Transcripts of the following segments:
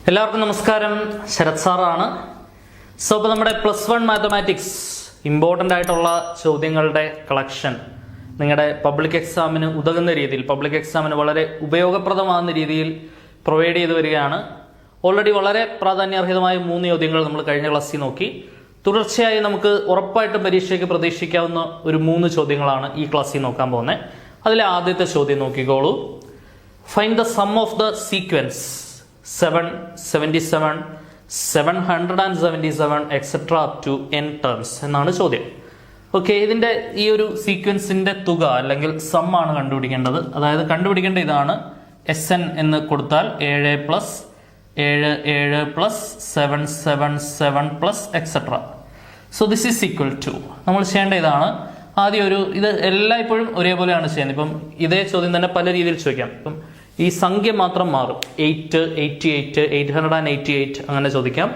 എല്ലാവർക്കും നമസ്കാരം. ശരത് സാറാണ്. സോ ഇപ്പോൾ നമ്മുടെ +1 മാത്തമാറ്റിക്സ് ഇമ്പോർട്ടൻ്റ് ആയിട്ടുള്ള ചോദ്യങ്ങളുടെ കളക്ഷൻ നിങ്ങളുടെ പബ്ലിക് എക്സാമിന് ഉതകുന്ന രീതിയിൽ, പബ്ലിക് എക്സാമിന് വളരെ ഉപയോഗപ്രദമാകുന്ന രീതിയിൽ പ്രൊവൈഡ് ചെയ്തു വരികയാണ്. ഓൾറെഡി വളരെ പ്രാധാന്യാർഹിതമായ 3 ചോദ്യങ്ങൾ നമ്മൾ കഴിഞ്ഞ ക്ലാസ്സിൽ നോക്കി. തുടർച്ചയായി നമുക്ക് ഉറപ്പായിട്ടും പരീക്ഷയ്ക്ക് പ്രതീക്ഷിക്കാവുന്ന ഒരു 3 ചോദ്യങ്ങളാണ് ഈ ക്ലാസ്സിൽ നോക്കാൻ പോകുന്നത്. അതിലെ ആദ്യത്തെ ചോദ്യം നോക്കിക്കോളൂ. Find the sum of the sequence 7, 77, 777 etcetera up to n terms എന്നാണ് ചോദ്യം. ഓക്കെ, ഇതിന്റെ ഈ ഒരു സീക്വൻസിന്റെ തുക അല്ലെങ്കിൽ സം ആണ് കണ്ടുപിടിക്കേണ്ടത്. അതായത് കണ്ടുപിടിക്കേണ്ട ഇതാണ്. SN എന്ന് കൊടുത്താൽ 7 + 7 7 + 7 7 7 plus etcetera. So this is equal to, നമ്മൾ ചെയ്യേണ്ട ഇതാണ്. ആദ്യം ഇത് എല്ലായ്പ്പോഴും ഒരേപോലെയാണ് ചെയ്യുന്നത്. ഇപ്പം ഇതേ ചോദ്യം തന്നെ പല രീതിയിൽ ചോദിക്കാം. ഇപ്പം ഈ സംഖ്യ മാത്രം മാറും. 8, 88, 888 അങ്ങനെ ചോദിക്കാം.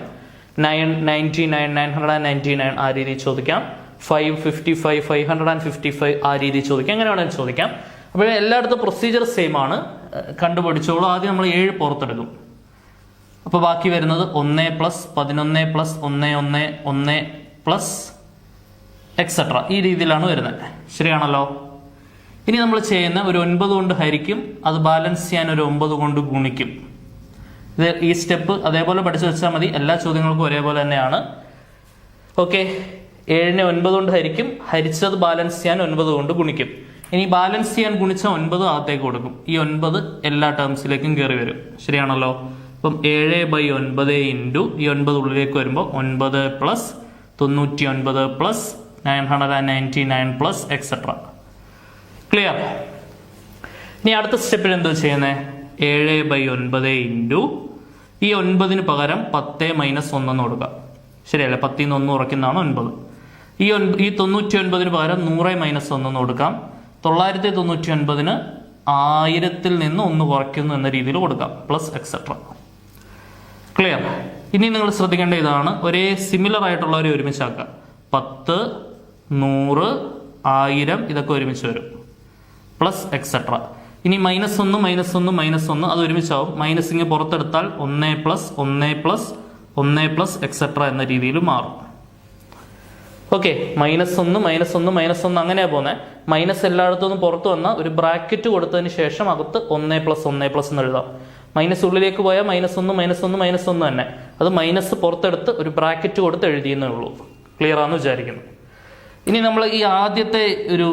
999, 999 ആ രീതിയിൽ ചോദിക്കാം. 555, 555 ആ രീതിയിൽ ചോദിക്കാം. എങ്ങനെ വേണമെങ്കിലും ചോദിക്കാം. അപ്പോൾ എല്ലായിടത്തും പ്രൊസീജിയർ സെയിം ആണ്. കണ്ടുപിടിച്ചോളൂ. ആദ്യം നമ്മൾ 7 പുറത്തെടുക്കും. അപ്പോൾ ബാക്കി വരുന്നത് 1 + 11 + 1 1 1 പ്ലസ് എക്സെട്ര ഈ രീതിയിലാണ് വരുന്നത്. ശരിയാണല്ലോ. ഇനി നമ്മൾ ചെയ്യുന്ന ഒരു 9 കൊണ്ട് ഹരിക്കും, അത് ബാലൻസ് ചെയ്യാൻ ഒരു 9 കൊണ്ട് ഗുണിക്കും. ഈ സ്റ്റെപ്പ് അതേപോലെ പഠിച്ചു വെച്ചാൽ മതി. എല്ലാ ചോദ്യങ്ങൾക്കും ഒരേപോലെ തന്നെയാണ്. ഓക്കെ, 7നെ 9 കൊണ്ട് ഹരിക്കും, ഹരിച്ചത് ബാലൻസ് ചെയ്യാൻ 9 കൊണ്ട് ഗുണിക്കും. ഇനി ബാലൻസ് ചെയ്യാൻ ഗുണിച്ച 9 അകത്തേക്ക് കൊടുക്കും. ഈ 9 എല്ലാ ടേംസിലേക്കും കയറി വരും. ശരിയാണല്ലോ. അപ്പം 7/9 ഇൻറ്റു ഈ 9 ഉള്ളിലേക്ക് വരുമ്പോൾ 9 + 99 + 999 പ്ലസ് എക്സെട്ര. ക്ലിയർ? ഇനി അടുത്ത സ്റ്റെപ്പിൽ എന്താ ചെയ്യുന്നത്? 7/9 ഇൻറ്റു ഈ 9ന് പകരം 10 - 1 എന്ന് കൊടുക്കാം. ശരിയല്ലേ? 10ൽ നിന്ന് 1 കുറയ്ക്കുന്നതാണ് 9. ഈ 99ന് പകരം 100 - 1 എന്ന് കൊടുക്കാം. 999ന് 1000ൽ നിന്ന് 1 കുറയ്ക്കുന്നു എന്ന രീതിയിൽ കൊടുക്കാം. Plus etcetera. ക്ലിയർ? ഇനി നിങ്ങൾ ശ്രദ്ധിക്കേണ്ട ഇതാണ്. ഒരേ സിമിലർ ആയിട്ടുള്ളവരെ ഒരുമിച്ചാക്കുക. 10, 100, 1000 ഇതൊക്കെ ഒരുമിച്ച് വരും. Plus etcetera. ഇനി -1 -1 -1 അത് ഒരുമിച്ചാവും. മൈനസ് ഇങ്ങനെ പുറത്തെടുത്താൽ 1 + 1 + 1 പ്ലസ് എക്സെട്ര എന്ന രീതിയിൽ മാറും. ഓക്കെ, -1 -1 -1 അങ്ങനെയാണ് പോകുന്നത്. മൈനസ് എല്ലായിടത്തുനിന്നും പുറത്ത് വന്നാൽ ഒരു ബ്രാക്കറ്റ് കൊടുത്തതിന് ശേഷം അകത്ത് 1 + 1 എന്ന് എഴുതാം. മൈനസ് ഉള്ളിലേക്ക് പോയാൽ -1 -1 -1 തന്നെ. അത് മൈനസ് പുറത്തെടുത്ത് ഒരു ബ്രാക്കറ്റ് കൊടുത്ത് എഴുതിയെന്നേ ഉള്ളൂ. ക്ലിയർ ആണെന്ന് വിചാരിക്കുന്നു. ഇനി നമ്മൾ ഈ ആദ്യത്തെ ഒരു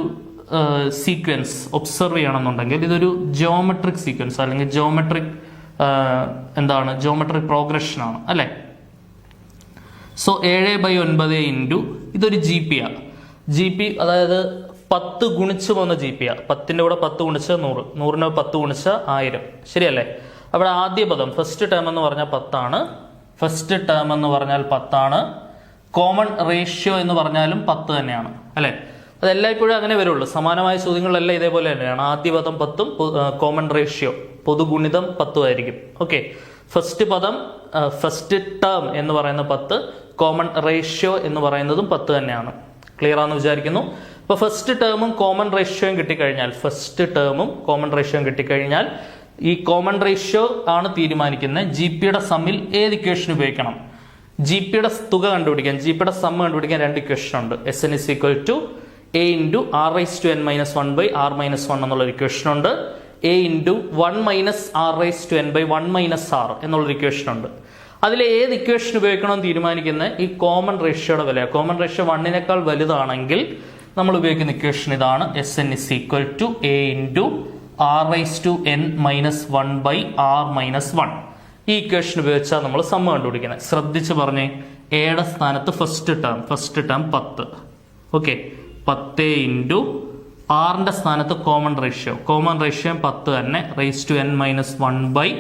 സീക്വൻസ് ഒബ്സർവ് ചെയ്യണമെന്നുണ്ടെങ്കിൽ ഇതൊരു ജിയോമെട്രിക് സീക്വൻസ് അല്ലെങ്കിൽ ജിയോമെട്രിക് പ്രോഗ്രഷൻ ആണ് അല്ലേ? സോ 7/9 ഇൻറ്റു ഇതൊരു GP ആണ്. GP അതായത് 10 ഗുണിച്ച് പോകുന്ന GP ആണ്. 10ന്റെ കൂടെ 10 ഗുണിച്ച് 100, 100ന് 10 ഗുണിച്ച് 1000. ശരിയല്ലേ? അവിടെ ആദ്യ പദം ഫസ്റ്റ് ടേം എന്ന് പറഞ്ഞാൽ 10 ആണ്. ഫസ്റ്റ് ടേം എന്ന് പറഞ്ഞാൽ 10 ആണ്. കോമൺ റേഷ്യോ എന്ന് പറഞ്ഞാലും 10 തന്നെയാണ് അല്ലെ? അതെല്ലായ്പ്പോഴും അങ്ങനെ വരുള്ളൂ. സമാനമായ ചോദ്യങ്ങളെല്ലാം ഇതേപോലെ തന്നെയാണ്. ആദ്യ പദം 10ഉം കോമൺ റേഷ്യോ പൊതുഗുണിതം 10 ആയിരിക്കും. ഓക്കെ, ഫസ്റ്റ് പദം ഫസ്റ്റ് ടേം എന്ന് പറയുന്ന 10, കോമൺ റേഷ്യോ എന്ന് പറയുന്നതും 10 തന്നെയാണ്. ക്ലിയർ ആണെന്ന് വിചാരിക്കുന്നു. അപ്പൊ ഫസ്റ്റ് ടേമും കോമൺ റേഷ്യോയും കിട്ടിക്കഴിഞ്ഞാൽ ഈ കോമൺ റേഷ്യോ ആണ് തീരുമാനിക്കുന്നത് GPയുടെ സമ്മിൽ ഏത് ഇക്വേഷൻ ഉപയോഗിക്കണം. GPയുടെ തുക കണ്ടുപിടിക്കാൻ, GPയുടെ സം കണ്ടുപിടിക്കാൻ 2 ഇക്വേഷൻ ഉണ്ട്. SN = A × r⁻n - 1/r - 1 എന്നുള്ളൊരു ഇക്വേഷൻ ഉണ്ട്. A × 1 - r⁻n/1 - r എന്നുള്ളൊരു ഇക്വേഷൻ ഉണ്ട്. അതിൽ ഏത് ഇക്വേഷൻ ഉപയോഗിക്കണമെന്ന് തീരുമാനിക്കുന്ന ഈ കോമൺ റേഷ്യോയുടെ വില. കോമൺ റേഷ്യോ 1നേക്കാൾ വലുതാണെങ്കിൽ നമ്മൾ ഉപയോഗിക്കുന്ന ഇക്വേഷൻ ഇതാണ്. SN = A × r⁻n - 1/r - 1. ഈ ഇക്വേഷൻ ഉപയോഗിച്ചാൽ നമ്മൾ സം കണ്ടുപിടിക്കുന്നത്. ശ്രദ്ധിച്ച് പറഞ്ഞേ, എയുടെ സ്ഥാനത്ത് ഫസ്റ്റ് ടേം 10. ഓക്കെ, 10 ഇൻറ്റു ആറിന്റെ സ്ഥാനത്ത് കോമൺ റേഷ്യോ 10 തന്നെ, ⁻n - 1/r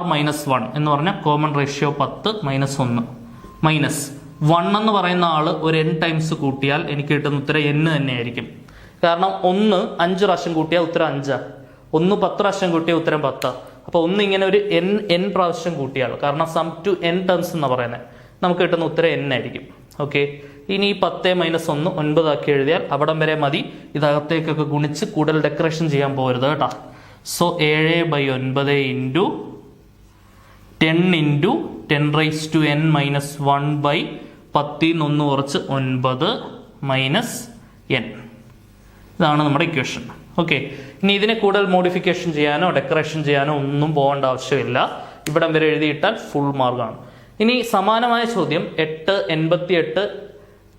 - 1 എന്ന് പറഞ്ഞാൽ കോമൺ റേഷ്യോ 10 - 1 മൈനസ് 1 എന്ന് പറയുന്ന ആള് ഒരു n ടൈംസ് കൂട്ടിയാൽ എനിക്ക് കിട്ടുന്ന ഉത്തരം n തന്നെയായിരിക്കും. കാരണം 1 5 പ്രാവശ്യം കൂട്ടിയാൽ ഉത്തരം 5, 1 10 പ്രാവശ്യം കൂട്ടിയാൽ ഉത്തരം 10. അപ്പൊ 1 ഇങ്ങനെ ഒരു n പ്രാവശ്യം കൂട്ടിയാൽ, കാരണം സം ടു n ടേംസ് എന്ന് പറയുന്നത്, നമുക്ക് കിട്ടുന്ന ഉത്തരം n ആയിരിക്കും. ഓക്കെ, ഇനി 10 - 1 9 ആക്കി എഴുതിയാൽ അവിടം വരെ മതി. ഇതകത്തേക്കൊക്കെ ഗുണിച്ച് കൂടുതൽ ഡെക്കറേഷൻ ചെയ്യാൻ പോകരുത് കേട്ടോ. So 7/9 into 10 into 10⁻n minus 1/10 കുറച്ച് 9 മൈനസ് n. ഇതാണ് നമ്മുടെ ഇക്വേഷൻ. ഓക്കെ, ഇനി ഇതിനെ കൂടുതൽ മോഡിഫിക്കേഷൻ ചെയ്യാനോ ഡെക്കറേഷൻ ചെയ്യാനോ ഒന്നും പോകേണ്ട ആവശ്യമില്ല. ഇവിടം വരെ എഴുതിയിട്ടാൽ ഫുൾ മാർക്കാണ്. ഇനി സമാനമായ ചോദ്യം 888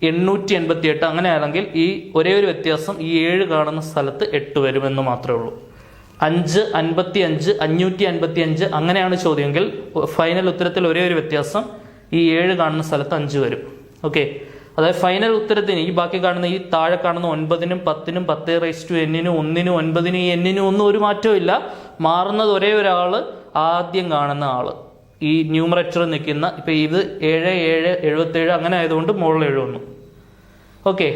888 അങ്ങനെയാണെങ്കിൽ ഈ ഒരേ ഒരു വ്യത്യാസം ഈ 7 കാണുന്ന സ്ഥലത്ത് 8 വരുമെന്ന് മാത്രമേ ഉള്ളൂ. 5 55 555 അങ്ങനെയാണ് ചോദ്യമെങ്കിൽ ഫൈനൽ ഉത്തരത്തിൽ ഒരേ ഒരു വ്യത്യാസം ഈ 7 കാണുന്ന സ്ഥലത്ത് 5 വരും. ഓക്കെ, അതായത് ഫൈനൽ ഉത്തരത്തിന് ഈ ബാക്കി കാണുന്ന ഈ താഴെ കാണുന്ന 9നും 10നും 10⁻n-നും 1നും 9നും ഈ n-നും ഒന്നും ഒരു മാറ്റവും ഇല്ല. മാറുന്നത് ഒരേ ഒരാള്, ആദ്യം കാണുന്ന ആള്. ഈ ന്യൂമറേറ്റർ നിൽക്കുന്ന ഇപ്പൊ ഇത് 7 7 77 അങ്ങനെ ആയതുകൊണ്ട് മുകളിൽ 7 വന്നു. ഓക്കെ,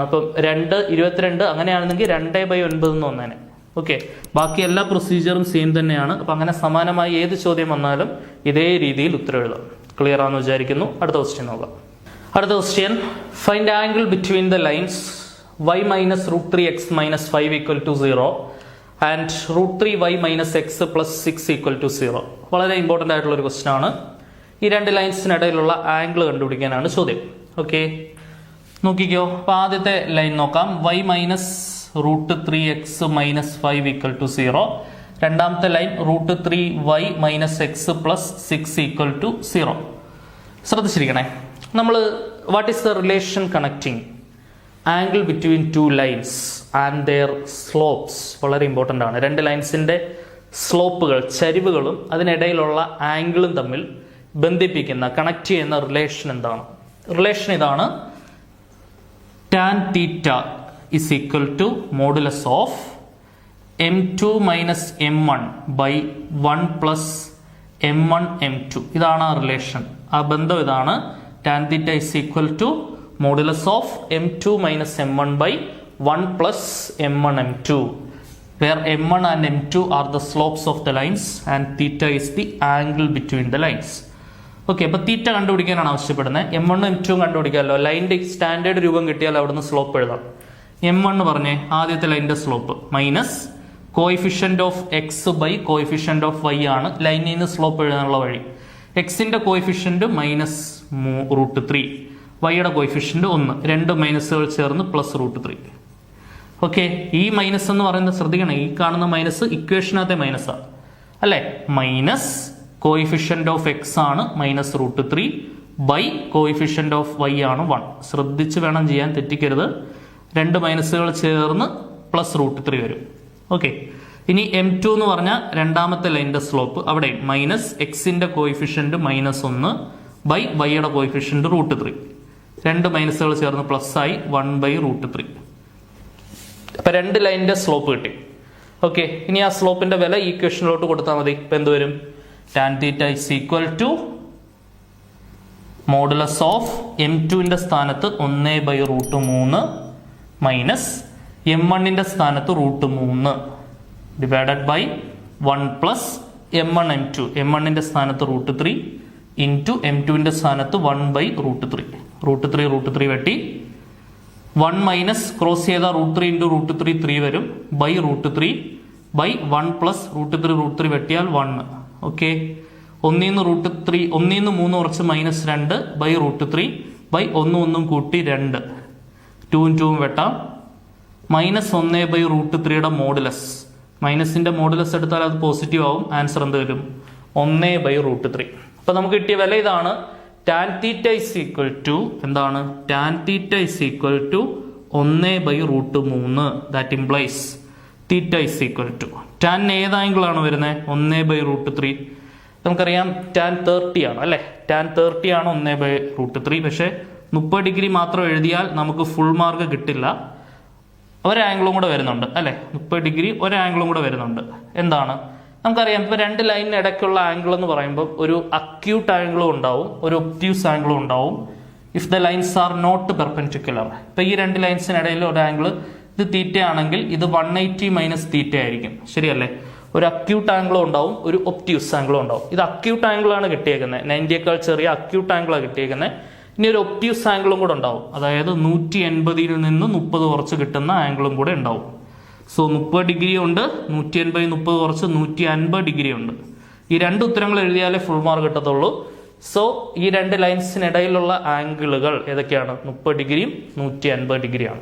അപ്പം 2 22 അങ്ങനെയാണെന്നെങ്കിൽ 2/9 എന്ന് വന്നേനെ. ഓക്കെ, ബാക്കി എല്ലാ പ്രൊസീജിയറും സെയിം തന്നെയാണ്. അപ്പൊ അങ്ങനെ സമാനമായി ഏത് ചോദ്യം വന്നാലും ഇതേ രീതിയിൽ ഉത്തരം എഴുതാം. ക്ലിയർ ആണെന്ന് വിചാരിക്കുന്നു. അടുത്ത ക്വസ്റ്റ്യൻ നോക്കാം. അടുത്ത question, find angle between the lines y minus √3x minus 5 equal to 0 and √3y minus x plus 6 equal to 0. വളരെ ഇമ്പോർട്ടൻ്റ് ആയിട്ടുള്ള ഒരു ക്വസ്റ്റ്യൻ ആണ്. ഈ രണ്ട് ലൈൻസിനിടയിലുള്ള ആംഗിൾ കണ്ടുപിടിക്കാനാണ് ചോദ്യം. ഓക്കെ, നോക്കിക്കോ. അപ്പൊ ആദ്യത്തെ ലൈൻ നോക്കാം. y minus √3x minus 5 equal to 0. രണ്ടാമത്തെ line √3y minus x plus 6 equal to 0. ശ്രദ്ധിച്ചിരിക്കണേ, നമ്മൾ what is the relation connecting angle between two lines and their slopes. വളരെ ഇമ്പോർട്ടൻ്റ് ആണ്. രണ്ട് ലൈൻസിന്റെ സ്ലോപ്പുകൾ, ചരിവുകളും അതിനിടയിലുള്ള ആംഗിളും തമ്മിൽ ബന്ധിപ്പിക്കുന്ന, കണക്ട് ചെയ്യുന്ന റിലേഷൻ എന്താണ്? റിലേഷൻ ഇതാണ്. tan θ is equal to modulus of m2 minus m1 by 1 plus m1 m2. ഇതാണ് ആ റിലേഷൻ, ആ ബന്ധം ഇതാണ്. tan θ is equal to modulus of m2 minus m1 by 1 plus m1 m2, where m1 and m2 are the slopes of the lines and theta is the angle between the lines. Okay, അപ്പൊ തീറ്റ കണ്ടുപിടിക്കാനാണ് ആവശ്യപ്പെടുന്നത്. m1 m2 കണ്ടുപിടിക്കാമല്ലോ. ലൈനിന്റെ standard രൂപം കിട്ടിയാൽ അവിടുന്ന് slope എഴുതാം. m1 പറഞ്ഞേ ആദ്യത്തെ ലൈനിന്റെ slope minus coefficient of x by coefficient of y ആണ് ലൈനിൽ നിന്ന് സ്ലോപ്പ് എഴുതാനുള്ള വഴി. എക്സിന്റെ കോയിഫിഷ്യന്റ് മൈനസ് √3, വൈയുടെ കോയിഫിഷ്യന്റ് 1, രണ്ട് മൈനസുകൾ ചേർന്ന് പ്ലസ് √3. ഓക്കെ, ഈ മൈനസ് എന്ന് പറയുന്നത് ശ്രദ്ധിക്കണം, ഈ കാണുന്ന മൈനസ് ഇക്വേഷനകത്തെ മൈനസാണ് അല്ലെ. മൈനസ് കോയിഫിഷ്യന്റ് ഓഫ് എക്സ് ആണ് minus √3 by coefficient of y ആണ് 1. ശ്രദ്ധിച്ച് വേണം ചെയ്യാൻ, തെറ്റിക്കരുത്. രണ്ട് മൈനസുകൾ ചേർന്ന് പ്ലസ് √3 വരും. ഓക്കെ, ഇനി m2 എന്ന് പറഞ്ഞാൽ രണ്ടാമത്തെ ലൈനിന്റെ സ്ലോപ്പ്, അവിടെ മൈനസ് എക്സിന്റെ കോയിഫിഷ്യന്റ് -1 ബൈ വൈയുടെ കോയിഫിഷ്യന്റ് √3. രണ്ട് മൈനസുകൾ ചേർന്ന് പ്ലസ് ആയി 1/√3. അപ്പൊ രണ്ട് ലൈനിന്റെ സ്ലോപ്പ് കിട്ടി. ഓക്കെ, ഇനി ആ സ്ലോപ്പിന്റെ വില ഈ ഇക്വേഷനിലോട്ട് കൊടുത്താൽ മതി. ഇപ്പൊ എന്ത് വരും? tan θ is equal to modulus of m2ന്റെ സ്ഥാനത്ത് 1/√3 മൈനസ് m1ന്റെ സ്ഥാനത്ത് √3 divided by 1 plus m1 m2, m1ന്റെ സ്ഥാനത്ത് √3 ഇൻറ്റു m2ന്റെ സ്ഥാനത്ത് 1/√3. √3 വെട്ടി 1 മൈനസ് ക്രോസ് ചെയ്ത √3 ഇൻറ്റു √3 3 വരും ബൈ √3 ബൈ 1 പ്ലസ് √3 വെട്ടിയാൽ 1. ഓക്കെ, 1 √3 കുറച്ച് -2 ബൈ √3 ബൈ 1 കൂട്ടി 2, 2 2 വെട്ടാം. -1/√3യുടെ മോഡുലസ്, മൈനസിന്റെ മോഡുലസ് എടുത്താൽ അത് പോസിറ്റീവ് ആവും. ആൻസർ എന്ത് വരും? 1/√3. അപ്പൊ നമുക്ക് കിട്ടിയ വില ഇതാണ്. tan θ is equal to എന്താണ്? tan θ is equal to 1/√3. That implies θ is equal to tan ഏത് ആംഗിൾ ആണ് വരുന്നത്? 1/√3. നമുക്കറിയാം tan 30 ആണ് അല്ലെ. tan 30 ആണ് 1/√3. പക്ഷെ 30 ഡിഗ്രി മാത്രം എഴുതിയാൽ നമുക്ക് ഫുൾ മാർക്ക് കിട്ടില്ല. ഒരാംഗിളും കൂടെ വരുന്നുണ്ട് അല്ലെ. 30 ഡിഗ്രി ഒരാംഗിളും കൂടെ വരുന്നുണ്ട്. എന്താണ്? നമുക്കറിയാം, ഇപ്പൊ രണ്ട് ലൈനിന് ഇടയ്ക്കുള്ള ആംഗിൾ എന്ന് പറയുമ്പോൾ ഒരു അക്യൂട്ട് ആംഗിളും ഉണ്ടാവും, ഒരു ഒബ്റ്റ്യൂസ് ആംഗിളും ഉണ്ടാവും. If the lines are not perpendicular. ഇപ്പൊ ഈ രണ്ട് ലൈൻസിനിടയിൽ ഒരു ആംഗിൾ, ഇത് തീറ്റ ആണെങ്കിൽ ഇത് 180 മൈനസ് തീറ്റ ആയിരിക്കും. ശരിയല്ലേ? ഒരു അക്യൂട്ട് ആംഗിളും ഉണ്ടാവും, ഒരു ഒബ്റ്റ്യൂസ് ആംഗിളും ഉണ്ടാവും. ഇത് അക്യൂട്ട് ആംഗിൾ ആണ് കിട്ടിയേക്കുന്നത്, 90യേക്കാൾ ചെറിയ അക്യൂട്ട് ആംഗിളാണ് കിട്ടിയേക്കുന്നത്. ഇനി ഒരു ഒബ്റ്റ്യൂസ് ആംഗിളും കൂടെ ഉണ്ടാവും, അതായത് 180ൽ നിന്ന് 30 കുറച്ച് കിട്ടുന്ന ആംഗിളും കൂടെ ഉണ്ടാവും. സോ 30 ഡിഗ്രി ഉണ്ട്, 180 30 കുറച്ച് 150 ഡിഗ്രി ഉണ്ട്. ഈ രണ്ട് ഉത്തരങ്ങൾ എഴുതിയാലേ ഫുൾ മാർക്ക് കിട്ടത്തുള്ളൂ. സോ ഈ രണ്ട് ലൈൻസിനിടയിലുള്ള ആംഗിളുകൾ ഏതൊക്കെയാണ്? 30 ഡിഗ്രിയും 150 ഡിഗ്രിയാണ്.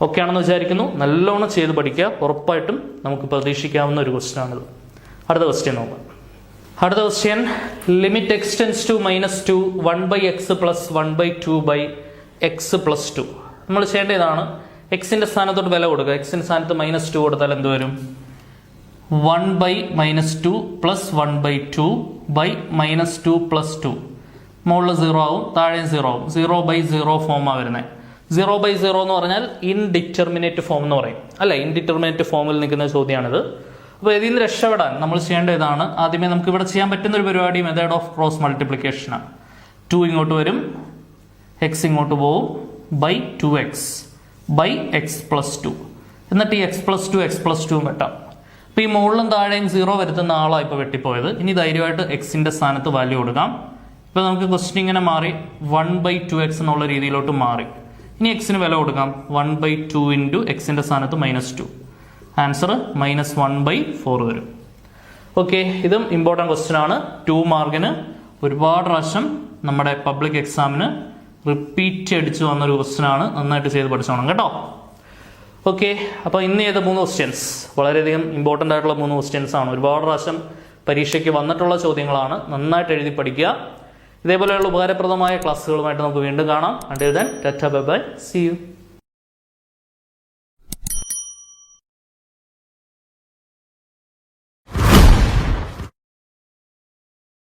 ഓക്കെ ആണെന്ന് വിചാരിക്കുന്നു. നല്ലോണം ചെയ്ത് പഠിക്കുക. ഉറപ്പായിട്ടും നമുക്ക് പ്രതീക്ഷിക്കാവുന്ന ഒരു ക്വസ്റ്റ്യൻ ആണിത്. അടുത്ത ക്വസ്റ്റ്യൻ നോക്കാം. അടുത്ത question, limit x tends to -2 1/x + 1/2/x + 2. നമ്മൾ ചെയ്യേണ്ട ഇതാണ്, എക്സിന്റെ സ്ഥാനത്തോട്ട് വില കൊടുക്കുക. എക്സിന്റെ സ്ഥാനത്ത് -2 കൊടുത്താൽ എന്ത് വരും? 1/-2 + 1/2 (-2 + 2). മുകളിൽ 0 ആവും, താഴെ 0 ആവും. 0/0 ഫോമാണ് വരുന്നത്. 0/0 എന്ന് പറഞ്ഞാൽ ഇൻഡിറ്റർമിനേറ്റ് ഫോം എന്ന് പറയും അല്ലെ. ഇൻഡിറ്റർമിനേറ്റ് ഫോമിൽ നിൽക്കുന്ന ചോദ്യമാണിത്. അപ്പോൾ ഇതിൽ നിന്ന് രക്ഷപ്പെടാൻ നമ്മൾ ചെയ്യേണ്ട ഇതാണ്. ആദ്യമേ നമുക്ക് ഇവിടെ ചെയ്യാൻ പറ്റുന്ന ഒരു പരിപാടി മെത്തേഡ് ഓഫ് ക്രോസ് മൾട്ടിപ്ലിക്കേഷനാണ്. 2 ഇങ്ങോട്ട് വരും, എക്സ് ഇങ്ങോട്ട് പോവും, (2x) (x + 2). എന്നിട്ട് ഈ x + 2 x + 2 വെട്ടാം. അപ്പോൾ ഈ മുകളിലും താഴെയും 0 വരുത്തുന്ന ആളാണ് ഇപ്പോൾ വെട്ടിപ്പോയത്. ഇനി ധൈര്യമായിട്ട് എക്സിന്റെ സ്ഥാനത്ത് വാല്യൂ കൊടുക്കാം. ഇപ്പോൾ നമുക്ക് ക്വസ്റ്റ്യൻ ഇങ്ങനെ മാറി 1/2x എന്നുള്ള രീതിയിലോട്ട് മാറി. ഇനി എക്സിന് വില കൊടുക്കാം. 1/2 × എക്സിന്റെ സ്ഥാനത്ത് -2. ആൻസർ -1/4 വരും. ഓക്കെ, ഇതും ഇമ്പോർട്ടൻറ്റ് ക്വസ്റ്റ്യൻ ആണ്. 2 മാർക്കിന് ഒരുപാട് പ്രാവശ്യം നമ്മുടെ പബ്ലിക് എക്സാമിന് റിപ്പീറ്റ് അടിച്ചു വന്നൊരു ക്വസ്റ്റ്യൻ ആണ്. നന്നായിട്ട് ചെയ്ത് പഠിച്ചോണം കേട്ടോ. ഓക്കെ, അപ്പോൾ ഇന്ന് ചെയ്ത 3 ക്വസ്റ്റ്യൻസ് വളരെയധികം ഇമ്പോർട്ടൻ്റ് ആയിട്ടുള്ള 3 ക്വസ്റ്റ്യൻസ് ആണ്. ഒരുപാട് പ്രാവശ്യം പരീക്ഷയ്ക്ക് വന്നിട്ടുള്ള ചോദ്യങ്ങളാണ്. നന്നായിട്ട് എഴുതി പഠിക്കുക. ഇതേപോലെയുള്ള ഉപകാരപ്രദമായ ക്ലാസ്സുകളുമായിട്ട് നമുക്ക് വീണ്ടും കാണാം. Until then, tata, bye bye, see U.